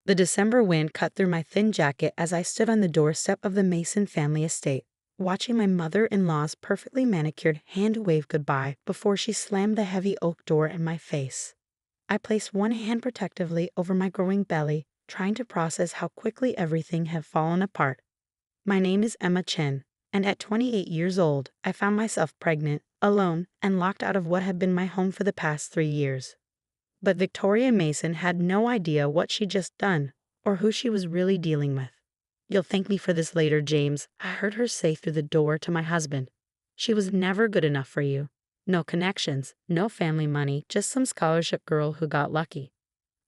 The December wind cut through my thin jacket as I stood on the doorstep of the Mason family estate, watching my mother-in-law's perfectly manicured hand wave goodbye before she slammed the heavy oak door in my face. I placed one hand protectively over my growing belly, trying to process how quickly everything had fallen apart. My name is Emma Chen, and at 28 years old, I found myself pregnant, alone, and locked out of what had been my home for the past 3 years. But Victoria Mason had no idea what she'd just done, or who she was really dealing with. "You'll thank me for this later, James," I heard her say through the door to my husband. "She was never good enough for you. No connections, no family money, just some scholarship girl who got lucky."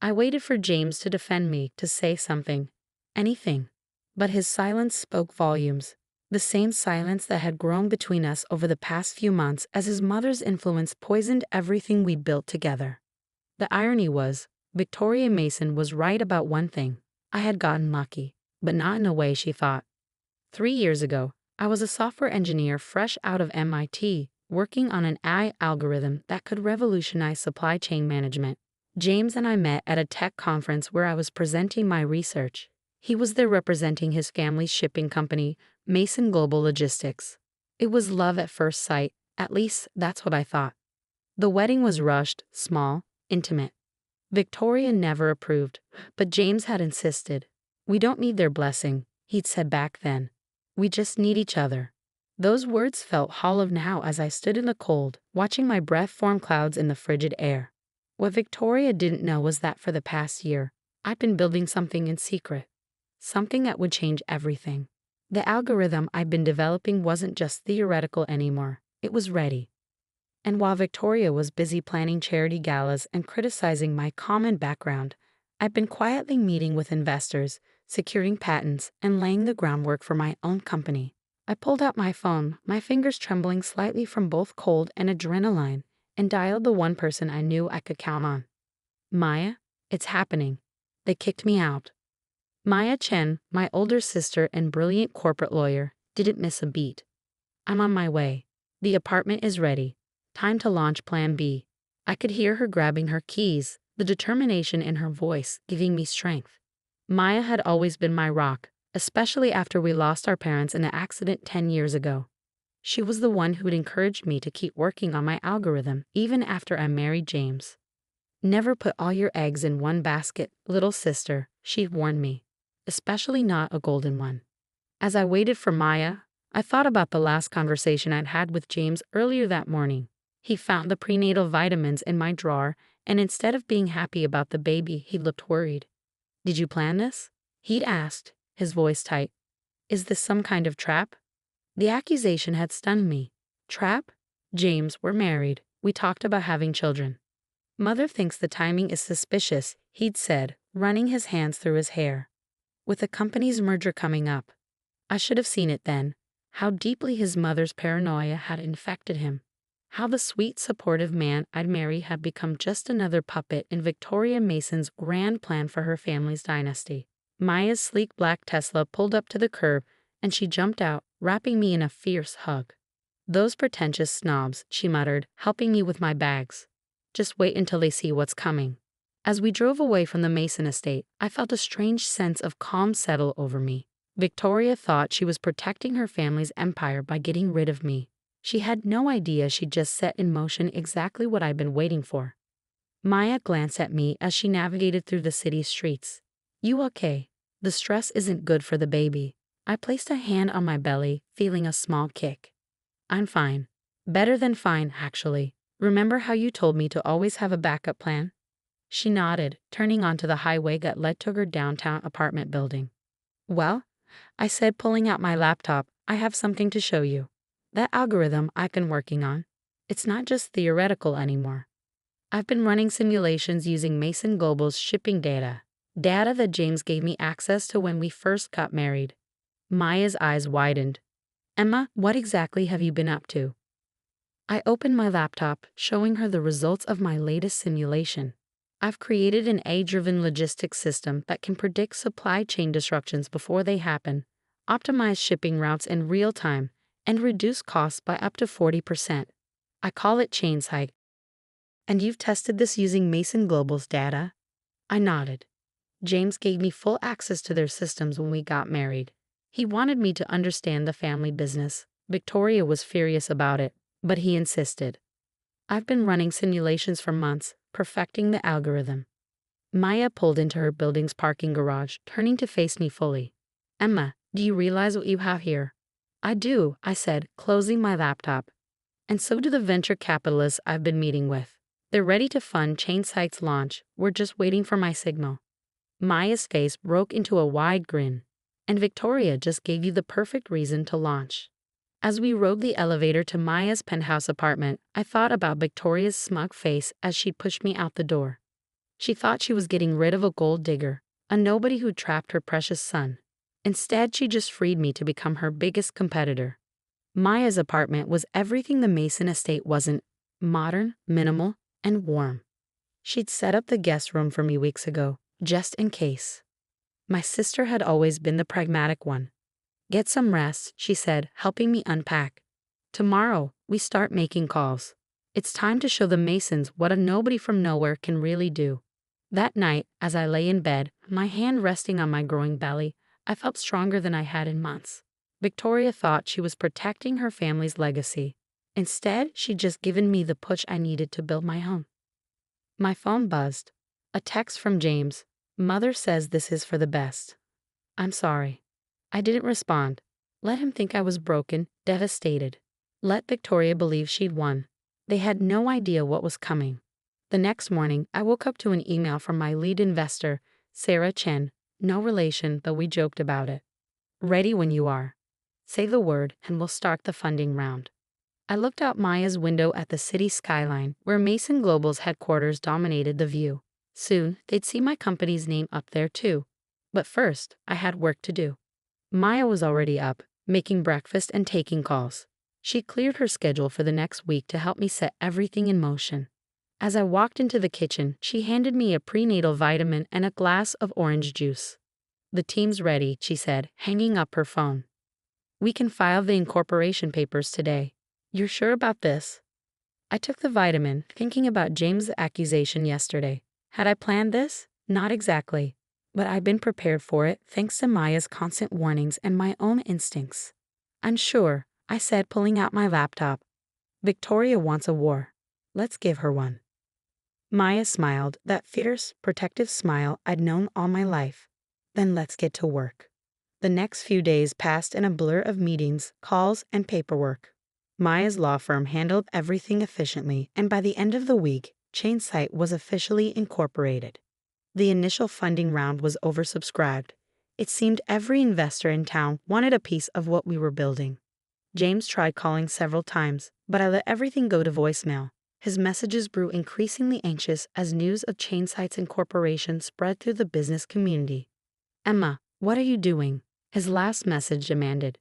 I waited for James to defend me, to say something. Anything. But his silence spoke volumes. The same silence that had grown between us over the past few months as his mother's influence poisoned everything we built together. The irony was, Victoria Mason was right about one thing. I had gotten lucky, but not in a way she thought. 3 years ago, I was a software engineer fresh out of MIT, working on an AI algorithm that could revolutionize supply chain management. James and I met at a tech conference where I was presenting my research. He was there representing his family's shipping company, Mason Global Logistics. It was love at first sight, at least that's what I thought. The wedding was rushed, small, intimate. Victoria never approved, but James had insisted. "We don't need their blessing," he'd said back then. "We just need each other." Those words felt hollow now as I stood in the cold, watching my breath form clouds in the frigid air. What Victoria didn't know was that for the past year, I'd been building something in secret. Something that would change everything. The algorithm I'd been developing wasn't just theoretical anymore, it was ready. And while Victoria was busy planning charity galas and criticizing my common background, I'd been quietly meeting with investors, securing patents, and laying the groundwork for my own company. I pulled out my phone, my fingers trembling slightly from both cold and adrenaline, and dialed the one person I knew I could count on. "Maya, it's happening." They kicked me out. Maya Chen, my older sister and brilliant corporate lawyer, didn't miss a beat. "I'm on my way. The apartment is ready. Time to launch Plan B." I could hear her grabbing her keys, the determination in her voice giving me strength. Maya had always been my rock, especially after we lost our parents in an accident 10 years ago. She was the one who'd encouraged me to keep working on my algorithm even after I married James. "Never put all your eggs in one basket, little sister," she warned me, especially not a golden one. As I waited for Maya, I thought about the last conversation I'd had with James earlier that morning. He found the prenatal vitamins in my drawer, and instead of being happy about the baby, he looked worried. "Did you plan this?" he'd asked, his voice tight. "Is this some kind of trap?" The accusation had stunned me. Trap? "James, we're married. We talked about having children." "Mother thinks the timing is suspicious," he'd said, running his hands through his hair. "With the company's merger coming up." I should have seen it then, how deeply his mother's paranoia had infected him. How the sweet, supportive man I'd marry had become just another puppet in Victoria Mason's grand plan for her family's dynasty. Maya's sleek black Tesla pulled up to the curb, and she jumped out, wrapping me in a fierce hug. "Those pretentious snobs," she muttered, helping me with my bags. "Just wait until they see what's coming." As we drove away from the Mason estate, I felt a strange sense of calm settle over me. Victoria thought she was protecting her family's empire by getting rid of me. She had no idea she'd just set in motion exactly what I'd been waiting for. Maya glanced at me as she navigated through the city streets. "You okay? The stress isn't good for the baby." I placed a hand on my belly, feeling a small kick. "I'm fine. Better than fine, actually. Remember how you told me to always have a backup plan?" She nodded, turning onto the highway that led to her downtown apartment building. "Well," I said, pulling out my laptop, "I have something to show you. That algorithm I've been working on, it's not just theoretical anymore. I've been running simulations using Mason Global's shipping data that James gave me access to when we first got married." Maya's eyes widened. "Emma, what exactly have you been up to?" I opened my laptop, showing her the results of my latest simulation. I've created an AI-driven logistics system that can predict supply chain disruptions before they happen, optimize shipping routes in real time, and reduce costs by up to 40%. I call it ChainSight. "And you've tested this using Mason Global's data?" I nodded. James gave me full access to their systems when we got married. He wanted me to understand the family business. Victoria was furious about it, but he insisted. I've been running simulations for months, perfecting the algorithm. Maya pulled into her building's parking garage, turning to face me fully. Emma, do you realize what you have here? I do, I said, closing my laptop. And so do the venture capitalists I've been meeting with. They're ready to fund ChainSight's launch. We're just waiting for my signal. Maya's face broke into a wide grin. And Victoria just gave you the perfect reason to launch. As we rode the elevator to Maya's penthouse apartment, I thought about Victoria's smug face as she pushed me out the door. She thought she was getting rid of a gold digger, a nobody who trapped her precious son. Instead, she just freed me to become her biggest competitor. Maya's apartment was everything the Mason estate wasn't: modern, minimal, and warm. She'd set up the guest room for me weeks ago, just in case. My sister had always been the pragmatic one. Get some rest, she said, helping me unpack. Tomorrow, we start making calls. It's time to show the Masons what a nobody from nowhere can really do. That night, as I lay in bed, my hand resting on my growing belly, I felt stronger than I had in months. Victoria thought she was protecting her family's legacy. Instead, she'd just given me the push I needed to build my own. My phone buzzed. A text from James. Mother says this is for the best. I'm sorry. I didn't respond. Let him think I was broken, devastated. Let Victoria believe she'd won. They had no idea what was coming. The next morning, I woke up to an email from my lead investor, Sarah Chen. No relation, though we joked about it. Ready when you are. Say the word, and we'll start the funding round. I looked out Maya's window at the city skyline, where Mason Global's headquarters dominated the view. Soon, they'd see my company's name up there too. But first, I had work to do. Maya was already up, making breakfast and taking calls. She cleared her schedule for the next week to help me set everything in motion. As I walked into the kitchen, she handed me a prenatal vitamin and a glass of orange juice. The team's ready, she said, hanging up her phone. We can file the incorporation papers today. You're sure about this? I took the vitamin, thinking about James' accusation yesterday. Had I planned this? Not exactly. But I'd been prepared for it thanks to Maya's constant warnings and my own instincts. I'm sure, I said, pulling out my laptop. Victoria wants a war. Let's give her one. Maya smiled, that fierce, protective smile I'd known all my life. Then let's get to work. The next few days passed in a blur of meetings, calls, and paperwork. Maya's law firm handled everything efficiently, and by the end of the week, ChainSight was officially incorporated. The initial funding round was oversubscribed. It seemed every investor in town wanted a piece of what we were building. James tried calling several times, but I let everything go to voicemail. His messages grew increasingly anxious as news of ChainSight's incorporation spread through the business community. Emma, what are you doing? His last message demanded.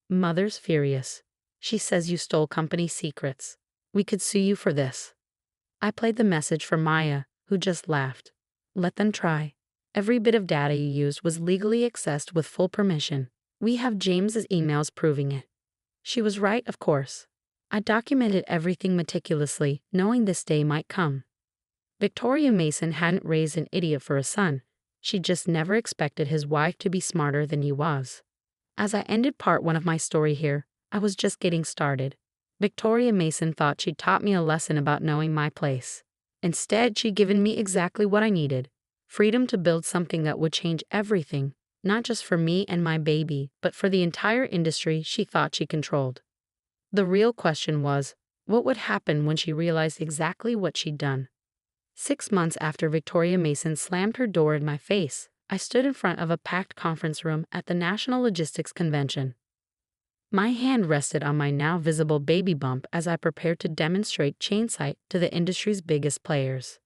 Mother's furious. She says you stole company secrets. We could sue you for this. I played the message for Maya, who just laughed. Let them try. Every bit of data you used was legally accessed with full permission. We have James's emails proving it. She was right, of course. I documented everything meticulously, knowing this day might come. Victoria Mason hadn't raised an idiot for a son. She just never expected his wife to be smarter than he was. As I ended part one of my story here, I was just getting started. Victoria Mason thought she'd taught me a lesson about knowing my place. Instead, she'd given me exactly what I needed: freedom to build something that would change everything, not just for me and my baby, but for the entire industry she thought she controlled. The real question was, what would happen when she realized exactly what she'd done? 6 months after Victoria Mason slammed her door in my face, I stood in front of a packed conference room at the National Logistics Convention. My hand rested on my now visible baby bump as I prepared to demonstrate ChainSight to the industry's biggest players.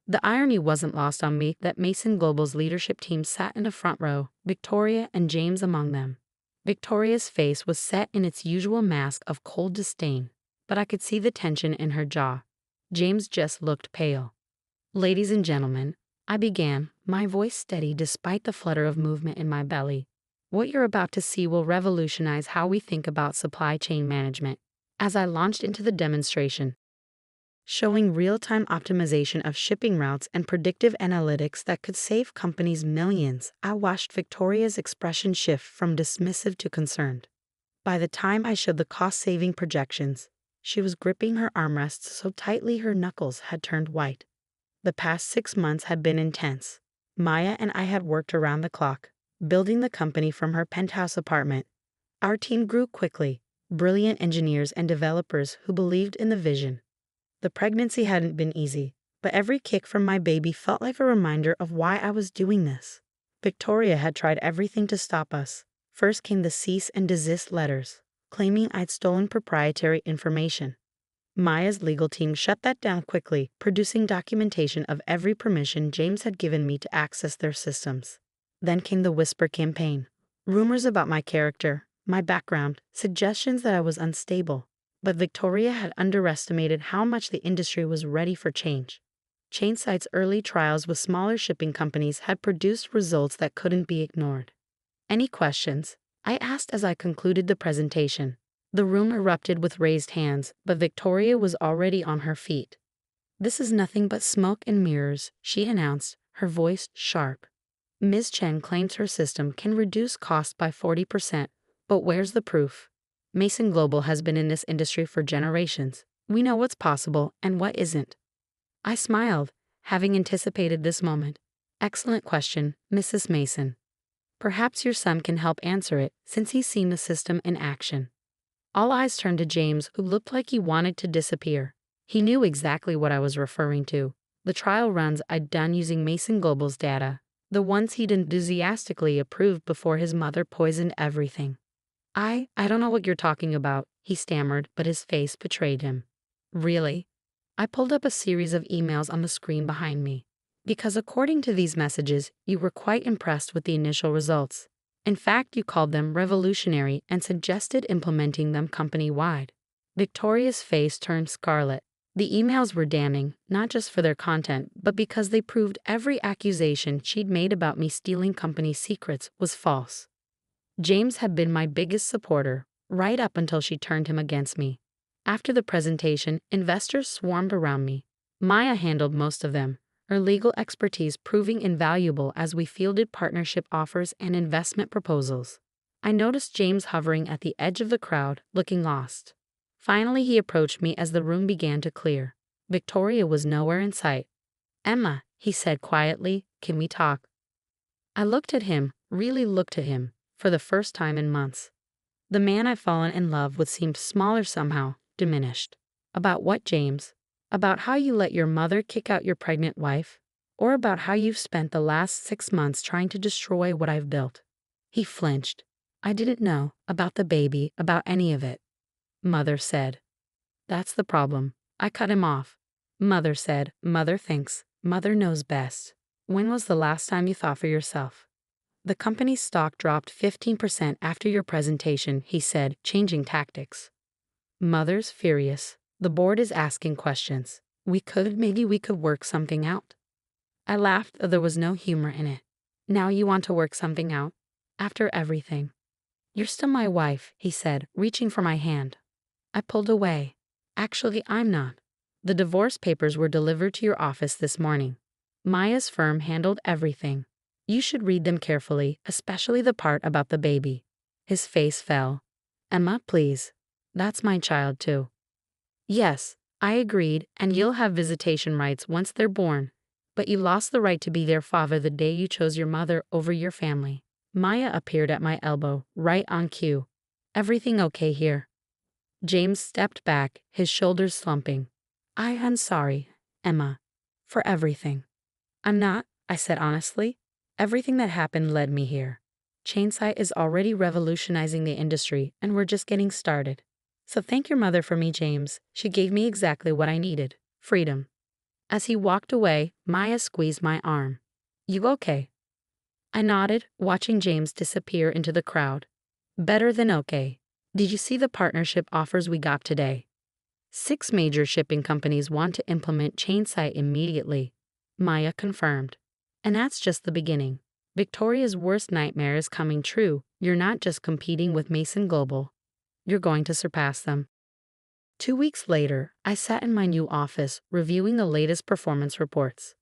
The irony wasn't lost on me that Mason Global's leadership team sat in the front row, Victoria and James among them. Victoria's face was set in its usual mask of cold disdain, but I could see the tension in her jaw. James just looked pale. Ladies and gentlemen, I began, my voice steady despite the flutter of movement in my belly. What you're about to see will revolutionize how we think about supply chain management. As I launched into the demonstration, showing real-time optimization of shipping routes and predictive analytics that could save companies millions. I watched Victoria's expression shift from dismissive to concerned. By the time I showed the cost-saving projections, she was gripping her armrests so tightly her knuckles had turned white. The past 6 months had been intense. Maya and I had worked around the clock, building the company from her penthouse apartment. Our team grew quickly, brilliant engineers and developers who believed in the vision. The pregnancy hadn't been easy, but every kick from my baby felt like a reminder of why I was doing this. Victoria had tried everything to stop us. First came the cease and desist letters, claiming I'd stolen proprietary information. Maya's legal team shut that down quickly, producing documentation of every permission James had given me to access their systems. Then came the whisper campaign. Rumors about my character, my background, suggestions that I was unstable. But Victoria had underestimated how much the industry was ready for change. Chainsight's early trials with smaller shipping companies had produced results that couldn't be ignored. Any questions? I asked as I concluded the presentation. The room erupted with raised hands, but Victoria was already on her feet. "This is nothing but smoke and mirrors," she announced, her voice sharp. "Ms. Chen claims her system can reduce costs by 40%, but where's the proof? Mason Global has been in this industry for generations. We know what's possible and what isn't." I smiled, having anticipated this moment. "Excellent question, Mrs. Mason. Perhaps your son can help answer it, since he's seen the system in action." All eyes turned to James, who looked like he wanted to disappear. He knew exactly what I was referring to. The trial runs I'd done using Mason Global's data, the ones he'd enthusiastically approved before his mother poisoned everything. I don't know what you're talking about," he stammered, but his face betrayed him. "Really?" I pulled up a series of emails on the screen behind me. "Because according to these messages, you were quite impressed with the initial results. In fact, you called them revolutionary and suggested implementing them company-wide." Victoria's face turned scarlet. The emails were damning, not just for their content, but because they proved every accusation she'd made about me stealing company secrets was false. James had been my biggest supporter, right up until she turned him against me. After the presentation, investors swarmed around me. Maya handled most of them, her legal expertise proving invaluable as we fielded partnership offers and investment proposals. I noticed James hovering at the edge of the crowd, looking lost. Finally, he approached me as the room began to clear. Victoria was nowhere in sight. "Emma," he said quietly, "can we talk?" I looked at him, really looked at him, for the first time in months. The man I'd fallen in love with seemed smaller somehow, diminished. "About what, James? About how you let your mother kick out your pregnant wife? Or about how you've spent the last 6 months trying to destroy what I've built?" He flinched. "I didn't know about the baby, about any of it." Mother said. "That's the problem." I cut him off. Mother said, "Mother thinks, Mother knows best. When was the last time you thought for yourself?" "The company's stock dropped 15% after your presentation," he said, changing tactics. Mother's furious. "The board is asking questions. Maybe we could work something out." I laughed, though there was no humor in it. "Now you want to work something out? After everything?" "You're still my wife," he said, reaching for my hand. I pulled away. "Actually, I'm not. The divorce papers were delivered to your office this morning. Maya's firm handled everything. You should read them carefully, especially the part about the baby." His face fell. "Emma, please. That's my child, too." "Yes," I agreed, "and you'll have visitation rights once they're born. But you lost the right to be their father the day you chose your mother over your family." Maya appeared at my elbow, right on cue. "Everything okay here?" James stepped back, his shoulders slumping. I'm sorry, Emma, for everything." "I'm not," I said honestly. "Everything that happened led me here. Chainsight is already revolutionizing the industry, and we're just getting started. So thank your mother for me, James. She gave me exactly what I needed, freedom." As he walked away, Maya squeezed my arm. "You okay?" I nodded, watching James disappear into the crowd. "Better than okay. Did you see the partnership offers we got today? 6 major shipping companies want to implement Chainsight immediately," Maya confirmed. "And that's just the beginning. Victoria's worst nightmare is coming true. You're not just competing with Mason Global. You're going to surpass them." 2 weeks later, I sat in my new office reviewing the latest performance reports.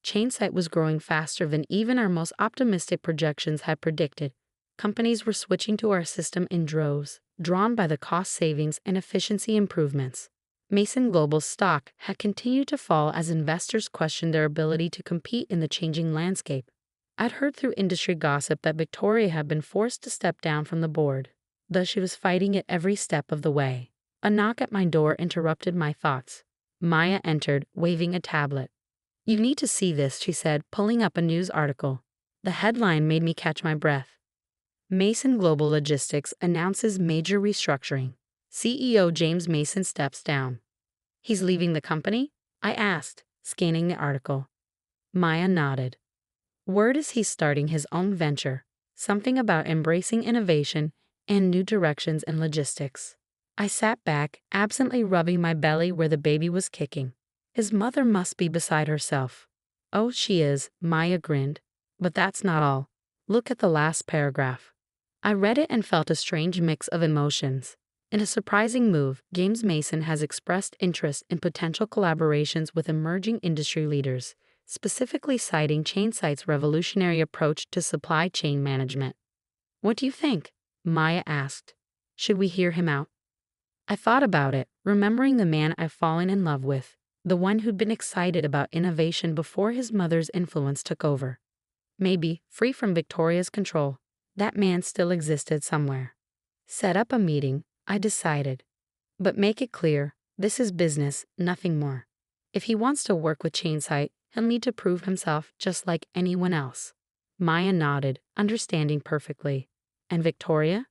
Chainsight was growing faster than even our most optimistic projections had predicted. Companies were switching to our system in droves, drawn by the cost savings and efficiency improvements. Mason Global's stock had continued to fall as investors questioned their ability to compete in the changing landscape. I'd heard through industry gossip that Victoria had been forced to step down from the board, though she was fighting it every step of the way. A knock at my door interrupted my thoughts. Maya entered, waving a tablet. "You need to see this," she said, pulling up a news article. The headline made me catch my breath. Mason Global Logistics announces major restructuring. CEO James Mason steps down. "He's leaving the company?" I asked, scanning the article. Maya nodded. Word is he's starting his own venture, something about embracing innovation and new directions in logistics. I sat back, absently rubbing my belly where the baby was kicking. His mother must be beside herself. "Oh, she is," Maya grinned. "But that's not all. Look at the last paragraph." I read it and felt a strange mix of emotions. In a surprising move, James Mason has expressed interest in potential collaborations with emerging industry leaders, specifically citing Chainsight's revolutionary approach to supply chain management. "What do you think?" Maya asked. "Should we hear him out?" I thought about it, remembering the man I've fallen in love with, the one who'd been excited about innovation before his mother's influence took over. Maybe, free from Victoria's control, that man still existed somewhere. Set up a meeting, I decided. But make it clear, this is business, nothing more. If he wants to work with Chainsight, he'll need to prove himself just like anyone else. Maya nodded, understanding perfectly. And Victoria?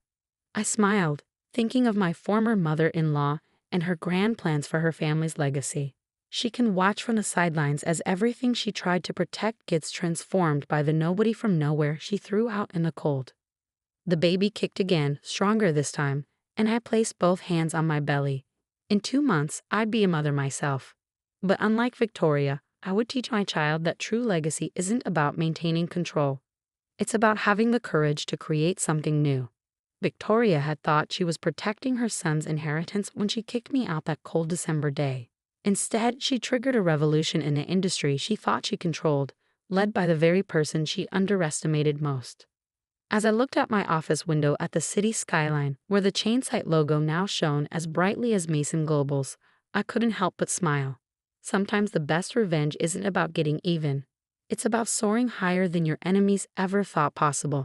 I smiled, thinking of my former mother-in-law and her grand plans for her family's legacy. She can watch from the sidelines as everything she tried to protect gets transformed by the nobody from nowhere she threw out in the cold. The baby kicked again, stronger this time, and I placed both hands on my belly. In 2 months, I'd be a mother myself. But unlike Victoria, I would teach my child that true legacy isn't about maintaining control. It's about having the courage to create something new. Victoria had thought she was protecting her son's inheritance when she kicked me out that cold December day. Instead, she triggered a revolution in the industry she thought she controlled, led by the very person she underestimated most. As I looked out my office window at the city skyline, where the Chainsight logo now shone as brightly as Mason Global's, I couldn't help but smile. Sometimes the best revenge isn't about getting even. It's about soaring higher than your enemies ever thought possible.